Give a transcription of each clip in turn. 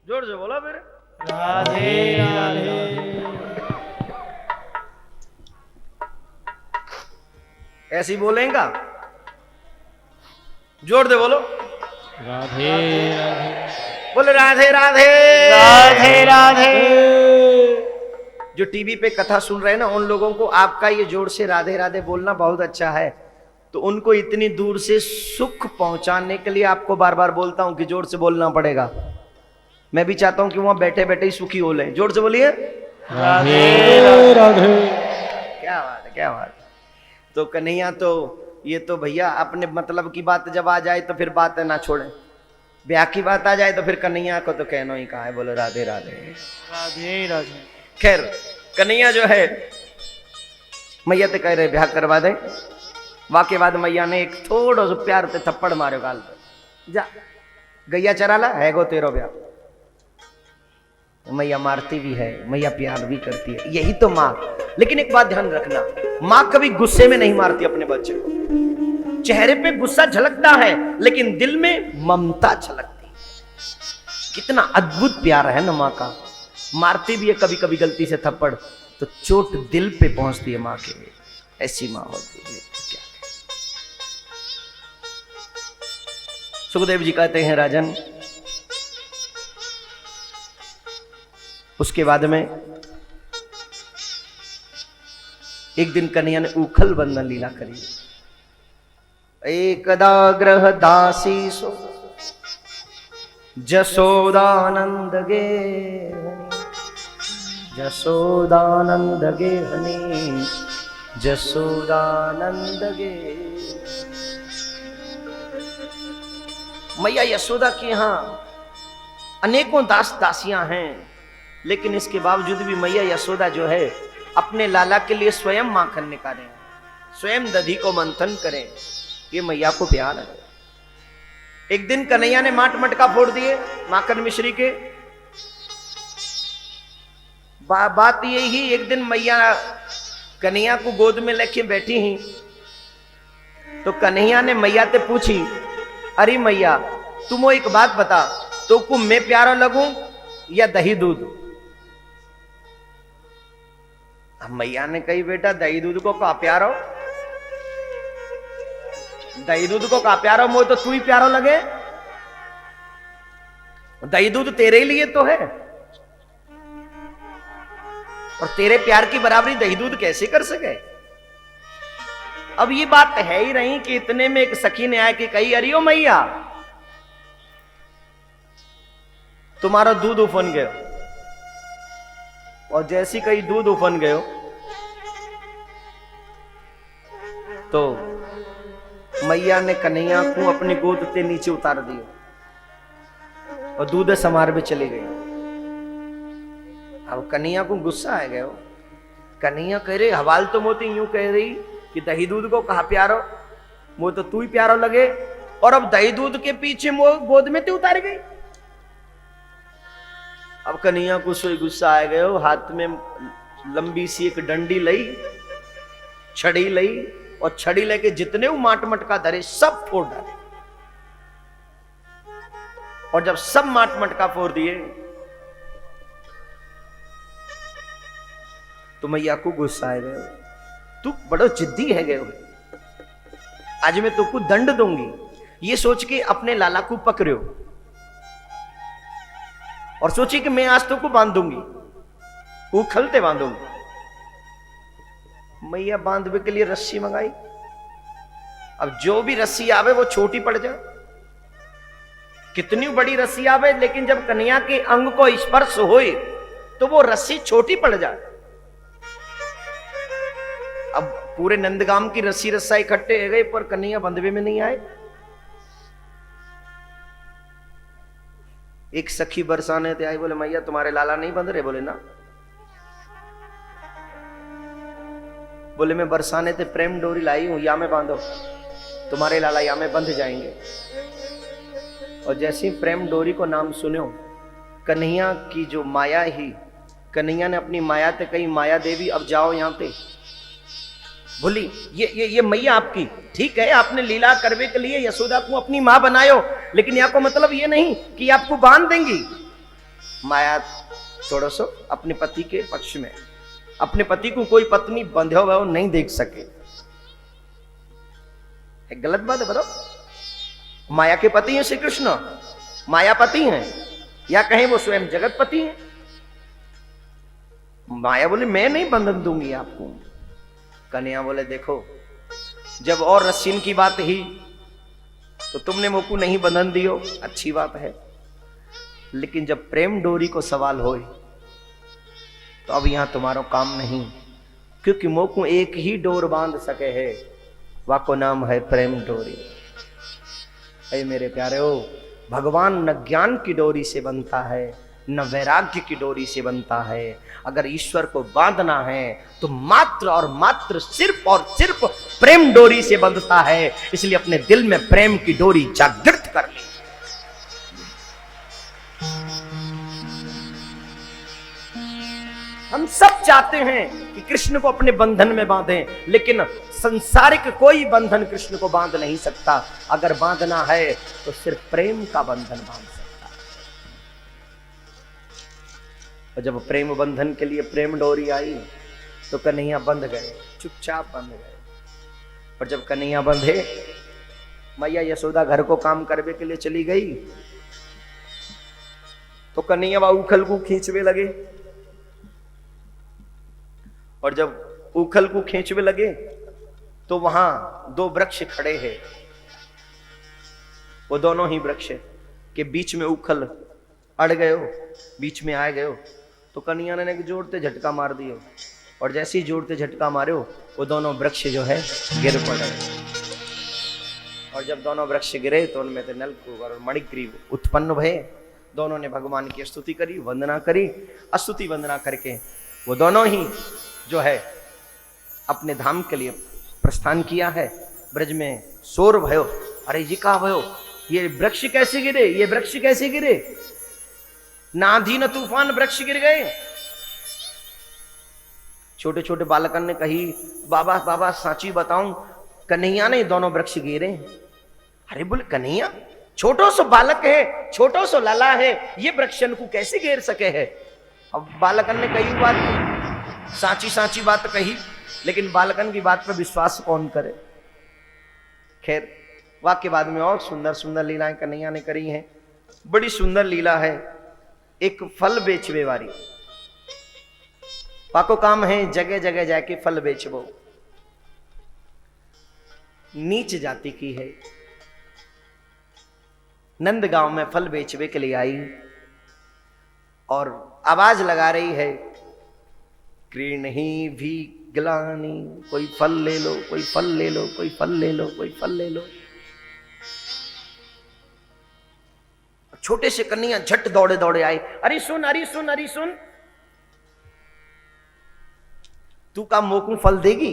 जोर से बोला फिर। राधे राधे। ऐसे ही बोलेगा, जोर दे बोलो। राधे राधे। बोले राधे राधे। राधे राधे। जो टीवी पे कथा सुन रहे हैं ना, उन लोगों को आपका ये जोर से राधे राधे बोलना बहुत अच्छा है। तो उनको इतनी दूर से सुख पहुंचाने के लिए आपको बार बार बोलता हूं कि जोर से बोलना पड़ेगा। मैं भी चाहता हूं कि वहां बैठे बैठे ही सुखी हो लें। जोर से बोलिए राधे राधे। क्या बात है, क्या बात है। तो कन्हैया तो ये तो भैया अपने मतलब की बात जब आ जाए तो फिर बात ना छोड़े, ब्याह की बात आ जाए तो फिर कन्हैया को तो कहना ही कहा है। बोलो राधे राधे। राधे राधे। खैर कन्हैया जो है मैया तो कह रहे ब्याह करवा दे। वाके बाद मैया ने एक थोड़ा सा प्यार से थप्पड़ मारे गाल पे, जा गैया चरा ला है गो तेरो ब्याह। मैया मारती भी है, मैया प्यार भी करती है, यही तो माँ। लेकिन एक बात ध्यान रखना, माँ कभी गुस्से में नहीं मारती अपने बच्चे को। चेहरे पे गुस्सा झलकता है लेकिन दिल में ममता झलकती है। कितना अद्भुत प्यार है ना माँ का। मारती भी है कभी कभी गलती से थप्पड़, तो चोट दिल पे पहुंचती है माँ के। ऐसी माँ होती है। क्या सुखदेव जी कहते हैं राजन, उसके बाद में एक दिन कन्हैया ने उखल बंधन लीला करी। एकदा ग्रह दासी सो जसोदानंद गे जसोदानंद गे हनी जसोदानंद गे। मैया यशोदा के यहां अनेकों दास दासियां हैं, लेकिन इसके बावजूद भी मैया यशोदा जो है अपने लाला के लिए स्वयं माखन निकालें, स्वयं दधी को मंथन करें। ये मैया को प्यार है। एक दिन कन्हैया ने माट मटका फोड़ दिए माखन मिश्री के। बात ये ही, एक दिन मैया कन्हैया को गोद में लेके बैठी ही, तो कन्हैया ने मैया से पूछी, अरे मैया तुम एक बात बता, तो को मैं प्यारा लगूं या दही दूध? मैया ने कही, बेटा दही दूध को का प्यारो, दही दूध को का प्यारो, मोह तो तू ही प्यारो लगे। दही दूध तेरे ही लिए तो है, और तेरे प्यार की बराबरी दही दूध कैसे कर सके। अब ये बात है ही नहीं कि इतने में एक सखी ने आया कि कही, अरियो मैया तुम्हारा दूध उफन गयो। और जैसी कही दूध उफन गयो तो मैया ने कन्हैया को अपनी गोद से नीचे उतार दिया और दूध समार में चली गई। अब कन्हैया को गुस्सा आ गया। कन्हैया कह रही, हवाल तो मोती यूं कह रही कि दही दूध को कहा प्यारो, वो तो तू ही प्यारो लगे, और अब दही दूध के पीछे वो गोद में ते उतार गई। अब कन्हैया को सोई गुस्सा आ गया। हाथ में लंबी सी एक डंडी लई, छड़ी लई, और छड़ी लेके जितने वो माट मटका धरे सब फोड़ डाले। और जब सब माट मटका फोड़ दिए तो मैया को गुस्सा आ गया। तू बड़ा जिद्दी है गए, आज मैं तुमको दंड दूंगी, ये सोच के अपने लाला को पकड़ो और सोची कि मैं आज तुमको बांध दूंगी, उखलते बांधूंगी। मैया बांधने के लिए रस्सी मंगाई। अब जो भी रस्सी आवे वो छोटी पड़ जाए, कितनी बड़ी रस्सी आवे, लेकिन जब कन्हैया के अंग को स्पर्श होए तो वो रस्सी छोटी पड़ जाए। अब पूरे नंदगाम की रस्सी रस्सा इकट्ठे हो गए, पर कन्हैया बंधवे में नहीं आए। एक सखी बरसाने थे आई, बोले मैया तुम्हारे लाला नहीं बंध रहे? बोले ना। बोले मैं बरसाने से प्रेम डोरी लाई हूं, या में बांधो, तुम्हारे लाला या में बंध जाएंगे। और जैसे ही प्रेम डोरी को नाम सुनो, कन्हैया की जो माया ही, कन्हैया ने अपनी माया से कही, माया देवी अब जाओ यहां पे। बोली ये मैया आपकी, ठीक है आपने लीला करने के लिए यशोदा को अपनी मां बनायो, लेकिन यहाँ को मतलब ये नहीं कि आपको बांध देंगी। माया छोड़ो सो अपने पति के पक्ष में। अपने पति को कोई पत्नी बंधे हुए नहीं देख सके, एक गलत बात है बताओ। माया के पति हैं श्री कृष्ण, मायापति हैं, या कहें वो स्वयं जगतपति हैं। माया बोले मैं नहीं बंधन दूंगी आपको। कन्हैया बोले देखो, जब और रस्सीन की बात ही तो तुमने मोकू नहीं बंधन दियो, अच्छी बात है, लेकिन जब प्रेम डोरी को सवाल होए तो अब यहां तुम्हारा काम नहीं, क्योंकि मोकू एक ही डोर बांध सके है, वाको नाम है प्रेम डोरी। अरे मेरे प्यारे हो, भगवान न ज्ञान की डोरी से बनता है न वैराग्य की डोरी से बनता है। अगर ईश्वर को बांधना है तो मात्र और मात्र सिर्फ और सिर्फ प्रेम डोरी से बंधता है। इसलिए अपने दिल में प्रेम की डोरी जागृत कर ली। हम सब चाहते हैं कि कृष्ण को अपने बंधन में बांधें, लेकिन संसारिक कोई बंधन कृष्ण को बांध नहीं सकता। अगर बांधना है तो सिर्फ प्रेम का बंधन बांध सकता है। और जब प्रेम बंधन के लिए प्रेम डोरी आई तो कन्हैया बंध गए, चुपचाप बंध गए। और जब कन्हैया बंधे, मैया यशोदा घर को काम करने के लिए चली गई तो कन्हैया बा उखल को खींचवे लगे। और जब उखल को खींचवे लगे तो वहां दो वृक्ष खड़े हैं। वो दोनों ही वृक्ष के बीच में उखल अड़ गए हो, बीच में आ गए हो, तो कन्हैया ने जोड़ते झटका मार दियो। और जैसे ही जोड़ते झटका मारे हो, वो दोनों वृक्ष जो है गिर पड़े। और जब दोनों वृक्ष गिरे तो उनमें से नलकूप और मणिग्रीव उत्पन्न भये। दोनों ने भगवान की स्तुति करी, वंदना करी। स्तुति वंदना करके वो दोनों ही जो है अपने धाम के लिए प्रस्थान किया है। ब्रज में शोर भयो, अरे ये कहा भयो, ये वृक्ष कैसे गिरे, ये वृक्ष कैसे गिरे, ना आंधी न तूफान वृक्ष गिर गए। छोटे छोटे बालकन ने कही, बाबा बाबा साची बताऊं, कन्हैया ने दोनों वृक्ष गिरे। अरे बोले कन्हैया, छोटो सो बालक है, छोटो सो लाला है, ये वृक्षन को कैसे घेर सके है। अब बालकन ने कही बात, साची साची बात कही, लेकिन बालकन की बात पर विश्वास कौन करे। खैर वाक्य बाद में और सुंदर सुंदर लीलाएं कन्हैया ने करी हैं। बड़ी सुंदर लीला है, एक फल बेचवे वाली। पाको काम है जगह जगह जाके फल बेचबो। नीच जाति की है, नंद गांव में फल बेचवे के लिए आई और आवाज लगा रही है, कृणहि भी ग्लानि, कोई फल ले लो, कोई फल ले लो, कोई फल ले लो, कोई फल ले लो। छोटे से कन्हैया झट दौड़े दौड़े आए, अरे सुन, अरे सुन, अरे सुन, तू का मोकू फल देगी।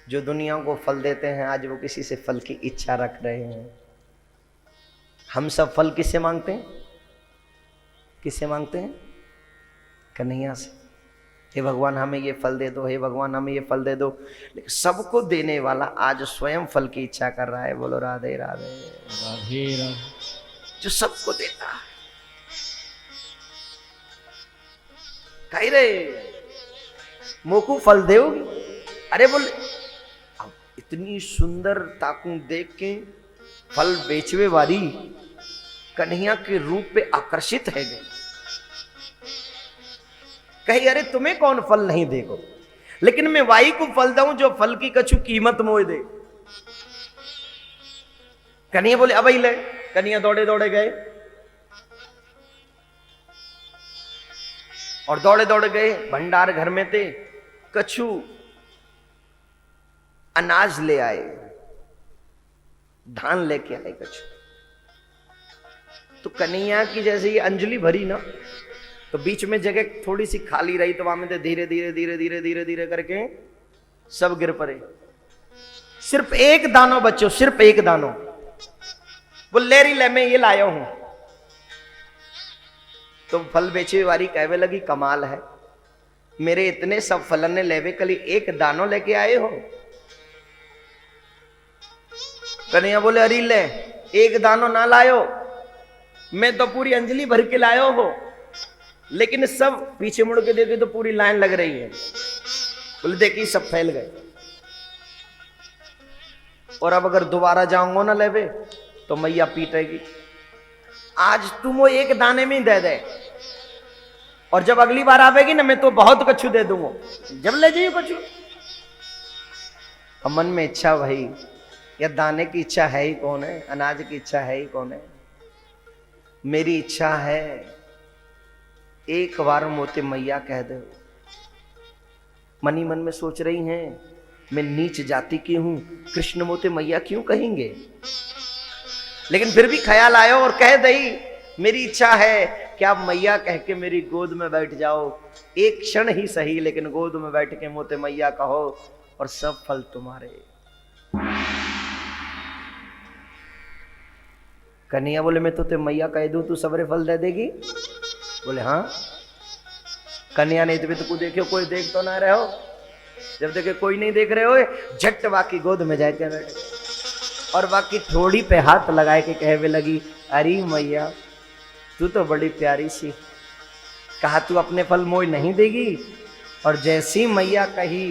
जो दुनिया को फल देते हैं आज वो किसी से फल की इच्छा रख रहे हैं। हम सब फल किससे मांगते हैं, किससे मांगते हैं, कन्हैया से। हे भगवान हमें ये फल दे दो, हे भगवान हमें ये फल दे दो। लेकिन सबको देने वाला आज स्वयं फल की इच्छा कर रहा है। बोलो राधे राधे राधे राधे। जो सबको देता है, कह रहे मोकू फल देओगी। अरे बोले अब इतनी सुंदर ताकू देख के फल बेचवे वाली कन्हैया के रूप पे आकर्षित है गए। कही अरे तुम्हें कौन फल नहीं देगो, लेकिन मैं वाई को फल दूं जो फल की कछु कीमत मोए दे। कन्हैया बोले अब ही ले। कन्हैया दौड़े दौड़े गए और दौड़े दौड़े गए भंडार घर में थे, कछु अनाज ले आए, धान लेके आए कछु। तो कन्हैया की जैसे ये अंजलि भरी ना, तो बीच में जगह थोड़ी सी खाली रही, तो वहां में धीरे धीरे धीरे धीरे धीरे धीरे करके सब गिर पड़े। सिर्फ एक दानो बच्चों, सिर्फ एक दानो। वो लेरी ले मैं ये लाया हूं। तो फल बेचे वाली कहवे लगी कमाल है, मेरे इतने सब फलन ने लेवे कली एक दानो लेके आए हो। कन्हैया बोले अरे ले, एक दानो ना लायो, मैं तो पूरी अंजलि भर के लायो हो, लेकिन सब पीछे मुड़ के देखे तो पूरी लाइन लग रही है। बोले देखिए सब फैल गए, और अब अगर दोबारा जाऊंगा ना लेवे तो मैया पीटेगी। आज तुम वो एक दाने में ही दे दे, और जब अगली बार आवेगी ना मैं तो बहुत कछु दे दूंगा, जब ले जाइए कछु। अब मन में इच्छा भाई, या दाने की इच्छा है ही कौन है, अनाज की इच्छा है ही कौन है। मेरी इच्छा है एक बार मोते मैया कह दो। मनी मन में सोच रही हैं मैं नीच जाति की हूं, कृष्ण मोते मैया क्यों कहेंगे, लेकिन फिर भी ख्याल आया और कह दई मेरी इच्छा है कि आप मैया कह के मेरी गोद में बैठ जाओ, एक क्षण ही सही, लेकिन गोद में बैठ के मोते मैया कहो और सब फल तुम्हारे। कन्हैया बोले मैं तो ते मैया कह दूं तू सबरे फल दे देगी। बोले हाँ। कन्हैया नहीं तो तू देखियो कोई देख तो ना रहे हो, जब देखे कोई नहीं देख रहे हो झट बाकी गोद में जाके बैठे, और बाकी थोड़ी पे हाथ लगाए के कहवे लगी अरे मैया तू तो बड़ी प्यारी सी, कहा तू अपने फल मोई नहीं देगी। और जैसी मैया कही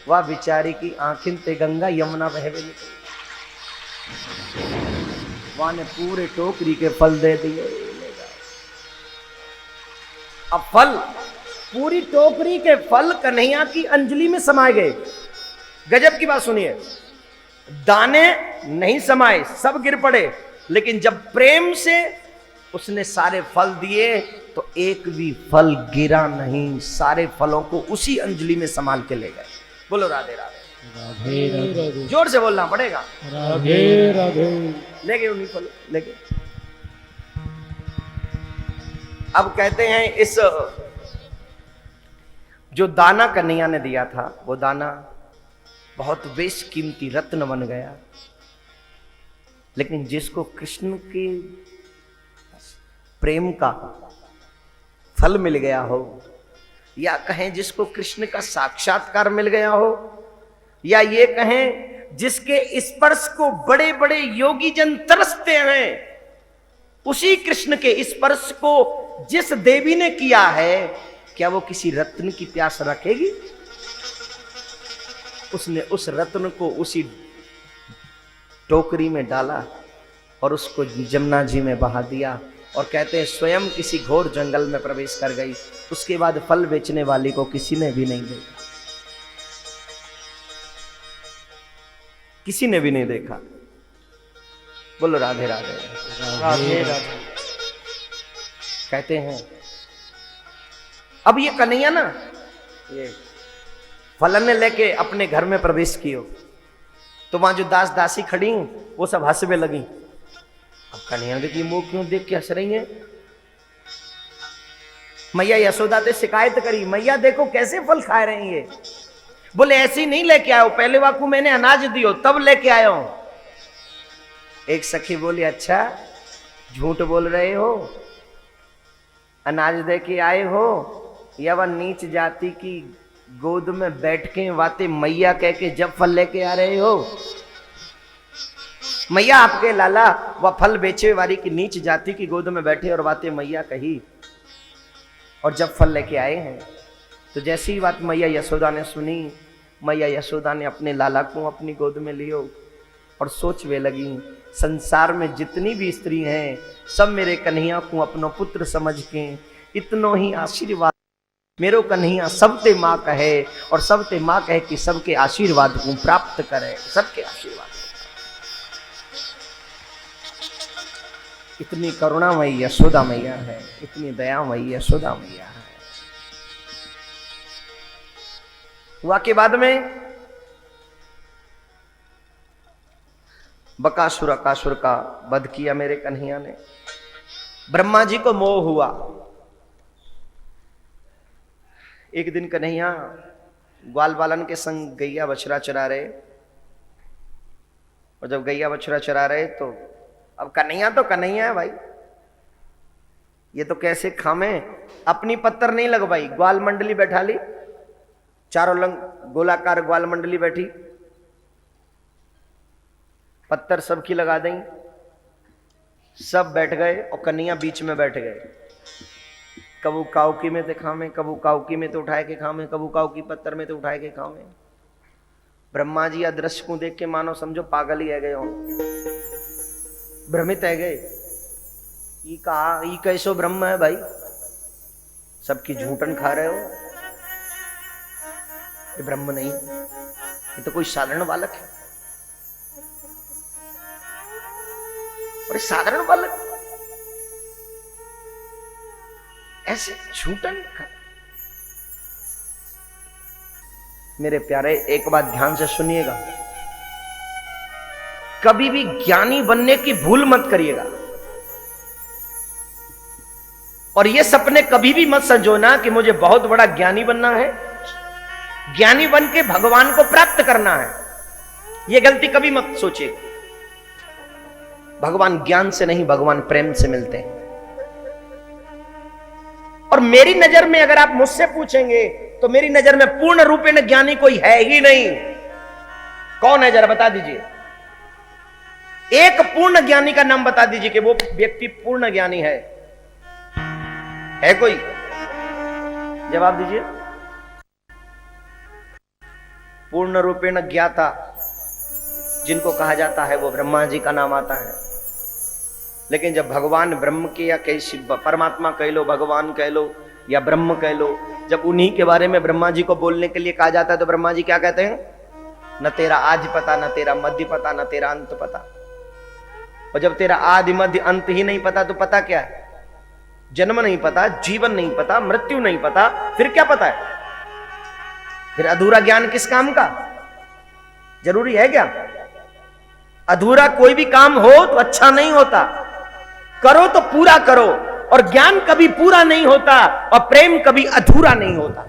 वह बिचारी की आंखिन ते गंगा यमुना बहवे निकली, वहां ने पूरे टोकरी के फल दे दिए। अब फल पूरी टोकरी के फल कन्हैया की अंजलि में समाये गए। गजब की बात सुनिए, दाने नहीं समाये, सब गिर पड़े, लेकिन जब प्रेम से उसने सारे फल दिए तो एक भी फल गिरा नहीं, सारे फलों को उसी अंजलि में संभाल के ले गए। बोलो राधे राधे। राधे राधे। जोर से बोलना पड़ेगा। राधे राधे। ले गए उन्हीं फल, ले गए। अब कहते हैं इस जो दाना कन्हैया ने दिया था वो दाना बहुत बेशकीमती रत्न बन गया, लेकिन जिसको कृष्ण के प्रेम का फल मिल गया हो, या कहें जिसको कृष्ण का साक्षात्कार मिल गया हो, या ये कहें जिसके स्पर्श को बड़े बड़े योगी जन तरसते हैं, उसी कृष्ण के स्पर्श को जिस देवी ने किया है, क्या वो किसी रत्न की प्यास रखेगी? उसने उस रत्न को उसी टोकरी में डाला और उसको जमुना जी में बहा दिया, और कहते हैं स्वयं किसी घोर जंगल में प्रवेश कर गई। उसके बाद फल बेचने वाली को किसी ने भी नहीं देखा, किसी ने भी नहीं देखा। बोलो राधे राधे। राधे राधे। कहते हैं अब ये कन्हैया ना ये फलन ने लेके अपने घर में प्रवेश कियो, तो वहां जो दास दासी खड़ी वो सब हंसने लगी। अब कन्हैया देखिए मुंह क्यों देख के हंस रही है। मैया यशोदा ने शिकायत करी, मैया देखो कैसे फल खा रही है। बोले ऐसे ही नहीं लेके आयो, पहले वाकू मैंने अनाज दियो तब लेके आयो। एक सखी बोली अच्छा झूठ बोल रहे हो, अनाज दे के आए हो, या वह नीच जाति की गोद में बैठ के वाते मैया कह के जब फल लेके आ रहे हो। मैया आपके लाला वह फल बेचे वाली की नीच जाति की गोद में बैठे और बातें मैया कही, और जब फल लेके आए हैं तो जैसी बात मैया यशोदा ने सुनी, मैया यशोदा ने अपने लाला को अपनी गोद में लियो और सोचवे लगी संसार में जितनी भी स्त्री हैं सब मेरे कन्हैया को अपनो पुत्र समझ के इतनो ही आशीर्वाद मेरो कन्हैया सबते माँ कहे, और सबते माँ कहे कि सबके आशीर्वाद को प्राप्त करे, सबके आशीर्वाद। इतनी करुणामयी यशोदा मैया है, इतनी दयामयी यशोदा मैया है। हुआ के बाद में बकासुर अकासुर का वध किया मेरे कन्हैया ने। ब्रह्मा जी को मोह हुआ। एक दिन कन्हैया ग्वाल बालन के संग गैया बछड़ा चरा रहे, और जब गैया बछड़ा चरा रहे तो अब कन्हैया तो कन्हैया है भाई, ये तो कैसे खामे, अपनी पत्थर नहीं लगवाई, ग्वाल मंडली बैठा ली, चारों लंग गोलाकार ग्वाल मंडली बैठी, पत्थर सबकी लगा दें, सब बैठ गए और कन्हैया बीच में बैठ गए। कबू काउकी में तो खामे, कबू काउकी में तो उठाए के खामे, कबू काउकी पत्थर में तो उठाए के खामे। ब्रह्मा जी अदृश्य को देख के मानो समझो पागल ही है गए हो, भ्रमित है गए। ये कहा ये कैसो ब्रह्म है भाई, सबकी झूठन खा रहे हो, ये ब्रह्म नहीं, ये तो कोई साधारण बालक है। और साधारण बालक ऐसे झूठन खा। मेरे प्यारे एक बात ध्यान से सुनिएगा, कभी भी ज्ञानी बनने की भूल मत करिएगा। और ये सपने कभी भी मत संजोना कि मुझे बहुत बड़ा ज्ञानी बनना है, ज्ञानी बन के भगवान को प्राप्त करना है। यह गलती कभी मत सोचिए। भगवान ज्ञान से नहीं, भगवान प्रेम से मिलते हैं। और मेरी नजर में अगर आप मुझसे पूछेंगे तो मेरी नजर में पूर्ण रूपेण ज्ञानी कोई है ही नहीं। कौन है जरा बता दीजिए, एक पूर्ण ज्ञानी का नाम बता दीजिए कि वो व्यक्ति पूर्ण ज्ञानी है कोई? जवाब दीजिए। पूर्ण रूपेण ज्ञाता जिनको कहा जाता है वो ब्रह्मा जी का नाम आता है। लेकिन जब भगवान ब्रह्म के या कैसी परमात्मा कह लो, भगवान कह लो या ब्रह्म कह लो, जब उन्हीं के बारे में ब्रह्मा जी को बोलने के लिए कहा जाता है तो ब्रह्मा जी क्या कहते हैं? न तेरा आदि पता, न तेरा मध्य पता, न तेरा अंत पता। और जब तेरा आदि मध्य अंत ही नहीं पता तो पता क्या है? जन्म नहीं पता, जीवन नहीं पता, मृत्यु नहीं पता, फिर क्या पता है? फिर अधूरा ज्ञान किस काम का? जरूरी है क्या? अधूरा कोई भी काम हो तो अच्छा नहीं होता, करो तो पूरा करो। और ज्ञान कभी पूरा नहीं होता और प्रेम कभी अधूरा नहीं होता।